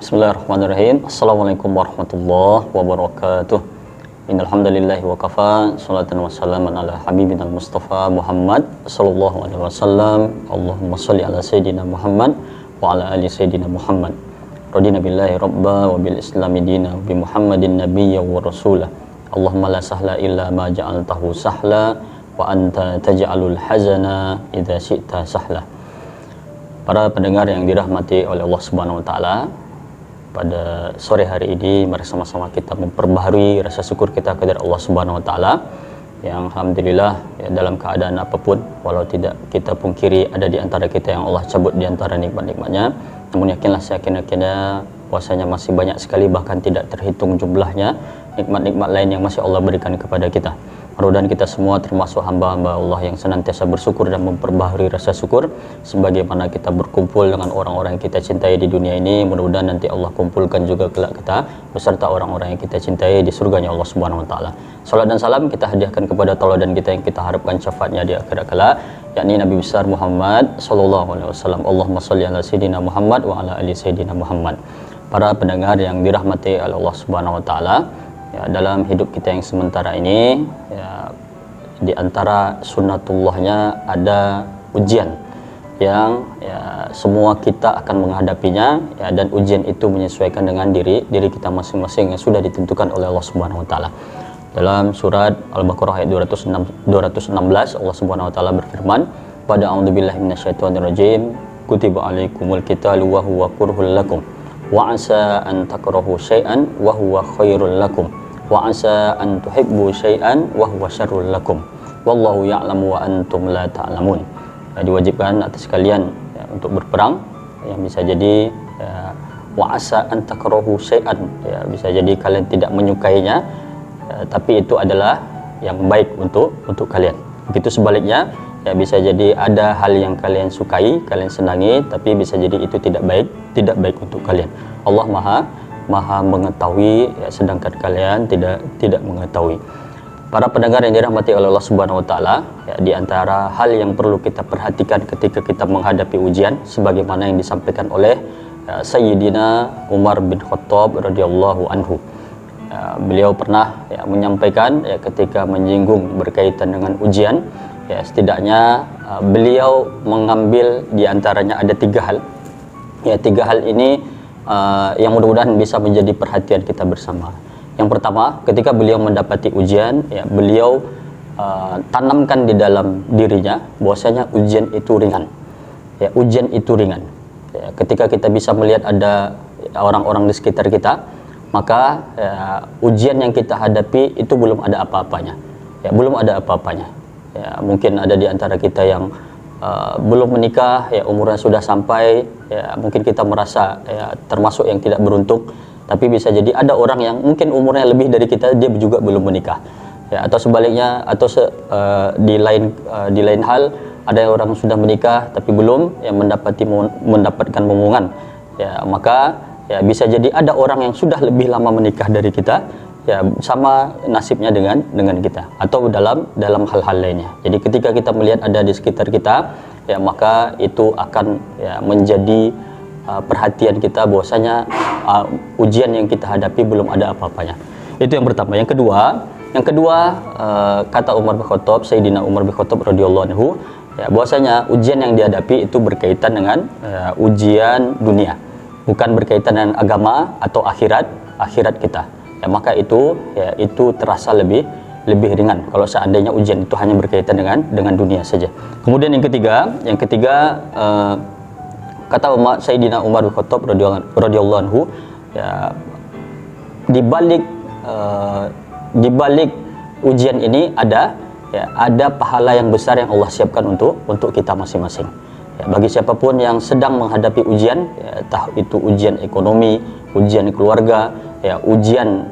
Bismillahirrahmanirrahim. Assalamualaikum warahmatullahi wabarakatuh. Innal hamdalillahi wa kafa, salatan wa salaman ala habibina Mustafa Muhammad sallallahu alaihi wasallam. Allahumma shalli ala sayidina Muhammad wa ala ali sayidina Muhammad. Radina billahi rabba wa bil islami dina wa bi Muhammadin nabiyya wa rasulah. Allahumma la sahla illa ma ja'altahu sahla wa anta taj'alul hazana idza syi'ta sahla. Para pendengar yang dirahmati oleh Allah Subhanahu wa taala, pada sore hari ini mari sama-sama kita memperbaharui rasa syukur kita kepada Allah Subhanahu wa taala yang alhamdulillah ya, dalam keadaan apapun, walau tidak kita pungkiri ada di antara kita yang Allah cabut di antara nikmat-nikmatnya, namun yakinlah seyakin-yakinnya bahwasanya masih banyak sekali, bahkan tidak terhitung jumlahnya nikmat-nikmat lain yang masih Allah berikan kepada kita. Mudah-mudahan kita semua termasuk hamba-hamba Allah yang senantiasa bersyukur dan memperbaharui rasa syukur sebagaimana kita berkumpul dengan orang-orang yang kita cintai di dunia ini. Mudah-mudahan nanti Allah kumpulkan juga kelak kita beserta orang-orang yang kita cintai di surganya Allah Subhanahu wa taala. Salat dan salam kita hadiahkan kepada tauladan kita yang kita harapkan syafaatnya di akhirat kelak, yakni Nabi besar Muhammad sallallahu alaihi wasallam. Allahumma shalli ala sayidina Muhammad wa ala ali sayidina Muhammad. Para pendengar yang dirahmati oleh Allah Subhanahu wa taala, ya, dalam hidup kita yang sementara ini, ya, di antara sunnatullahnya ada ujian yang ya, semua kita akan menghadapinya, ya, dan ujian itu menyesuaikan dengan diri kita masing-masing yang sudah ditentukan oleh Allah Subhanahu wa taala. Dalam surat Al-Baqarah ayat 216 Allah Subhanahu wa taala berfirman, "Pada a'udzubillahi minasyaitonirrajim, kutiba alaikumul qitalu wa huwa kurhul lakum. Wa asa an takrahu syai'an wa huwa khairul lakum wa asa an tuhibbu syai'an wa huwa syarrul lakum wallahu ya'lamu wa antum la ta'lamun." Ya, diwajibkan atas kalian ya, untuk berperang, yang bisa jadi ya, wa asa an takrahu syai'an, ya, bisa jadi kalian tidak menyukainya, ya, tapi itu adalah yang baik untuk kalian. Begitu sebaliknya, ya, bisa jadi ada hal yang kalian sukai, kalian senangi, tapi bisa jadi itu tidak baik untuk kalian. Allah maha mengetahui, ya, sedangkan kalian tidak mengetahui. Para pendengar yang dirahmati oleh Allah Subhanahu wa taala, ya, di antara hal yang perlu kita perhatikan ketika kita menghadapi ujian sebagaimana yang disampaikan oleh ya, Sayyidina Umar bin Khattab radhiyallahu anhu. Ya, beliau pernah ya, menyampaikan ya, ketika menyinggung berkaitan dengan ujian, ya, setidaknya beliau mengambil diantaranya ada 3 hal. Ya, 3 hal ini yang mudah-mudahan bisa menjadi perhatian kita bersama. Yang pertama, ketika beliau mendapati ujian, ya, beliau tanamkan di dalam dirinya bahwasanya ujian itu ringan. Ya, ujian itu ringan. Ya, ketika kita bisa melihat ada orang-orang di sekitar kita, maka ya, ujian yang kita hadapi itu belum ada apa-apanya. Ya, belum ada apa-apanya. Ya, mungkin ada di antara kita yang belum menikah, ya, umurnya sudah sampai, ya, mungkin kita merasa ya, termasuk yang tidak beruntung, tapi bisa jadi ada orang yang mungkin umurnya lebih dari kita, dia juga belum menikah, ya, atau sebaliknya, atau di lain hal ada orang sudah menikah tapi belum ya, mendapatkan momongan, ya, maka ya, bisa jadi ada orang yang sudah lebih lama menikah dari kita, ya, sama nasibnya dengan kita, atau dalam hal-hal lainnya. Jadi ketika kita melihat ada di sekitar kita, ya, maka itu akan ya, menjadi perhatian kita bahwasanya ujian yang kita hadapi belum ada apa-apanya. Itu yang pertama. Yang kedua, kata Umar bin Khattab, Sayyidina Umar bin Khattab radhiyallahu anhu, ya, bahwasanya ujian yang dihadapi itu berkaitan dengan ujian dunia, bukan berkaitan dengan agama atau akhirat kita. Ya, maka itu terasa lebih ringan kalau seandainya ujian itu hanya berkaitan dengan dunia saja. Kemudian yang ketiga, kata Sayyidina Umar bin Khattab radhiyallahu anhu, ya, di balik ujian ini ada pahala yang besar yang Allah siapkan untuk kita masing-masing. Ya, bagi siapapun yang sedang menghadapi ujian, ya, entah itu ujian ekonomi, ujian keluarga, ya, ujian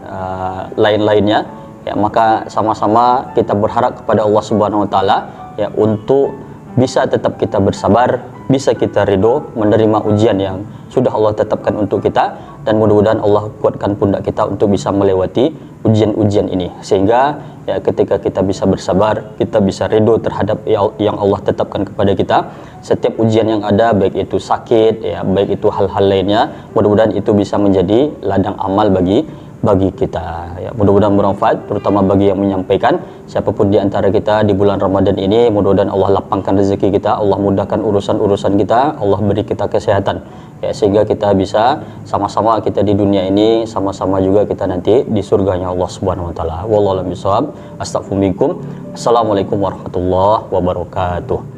lain-lainnya, ya, maka sama-sama kita berharap kepada Allah Subhanahu wa taala, ya, untuk bisa tetap kita bersabar, bisa kita ridho menerima ujian yang sudah Allah tetapkan untuk kita, dan mudah-mudahan Allah kuatkan pundak kita untuk bisa melewati ujian-ujian ini, sehingga ya ketika kita bisa bersabar, kita bisa ridho terhadap yang Allah tetapkan kepada kita. Setiap ujian yang ada, baik itu sakit ya, baik itu hal-hal lainnya, mudah-mudahan itu bisa menjadi ladang amal bagi kita ya. Mudah-mudahan bermanfaat, terutama bagi yang menyampaikan. Siapapun di antara kita di bulan Ramadan ini, mudah-mudahan Allah lapangkan rezeki kita, Allah mudahkan urusan-urusan kita, Allah beri kita kesehatan ya, sehingga kita bisa sama-sama kita di dunia ini, sama-sama juga kita nanti di surganya Allah Subhanahu wa taala. Wallahu a'lam bishawab. Astagfirullahaladzim. Assalamualaikum warahmatullahi wabarakatuh.